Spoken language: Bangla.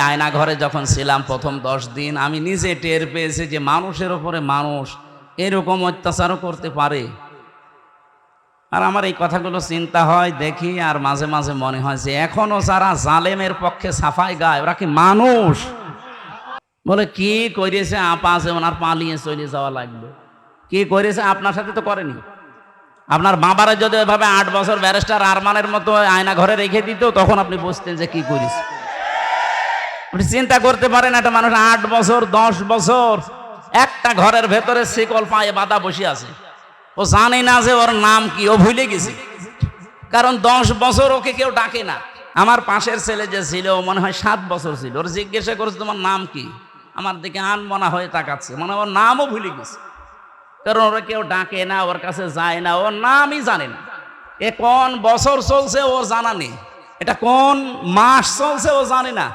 আয়না ঘরে যখন ছিলাম প্রথম 10 দিন, আমি নিজে টের পেয়েছি যে মানুষের উপরে মানুষ এরকম অত্যাচারও করতে পারে। আর আমার এই কথাগুলো চিন্তা হয়, দেখি, আর মাঝে মাঝে মনে হয় যে এখনো যারা জালেমের পক্ষে সাফাই গায় ওরা কি মানুষ? বলে কি করেছে আপা, আছে ওনার পালিয়ে চলে যাওয়া লাগবে। কি করেছে? আপনার সাথে তো করেনি। আপনার বাবারা যদি ওইভাবে 8 বছর ব্যারিস্টার আরমানের মতো আয়না ঘরে রেখে দিত, তখন আপনি বুঝতেন যে কি করেছে। আপনি চিন্তা করতে পারেন, একটা মানুষ 8 বছর 10 বছর একটা ঘরের ভেতরে শিকল পায়ে বাঁধা বসে আছে, ও জানে না যে ওর নাম কি, ও ভুলে গেছে। কারণ 10 বছর ওকে কেউ ডাকে না। আমার পাশের ছেলে যে ছিল, ও মনে হয় 7 বছর ছিল, ওর জিজ্ঞাসা করেছে তোমার নাম কি, আমার দিকে আনমনা হয়ে তাকাচ্ছে, মানে ওর নামও ভুলে গেছে। কারণ ওরা কেউ ডাকে না, ওর কাছে যায় না, ওর নামই জানে না। এ কোন বছর চলছে ও জানা নেই, এটা কোন মাস চলছে ও জানে না।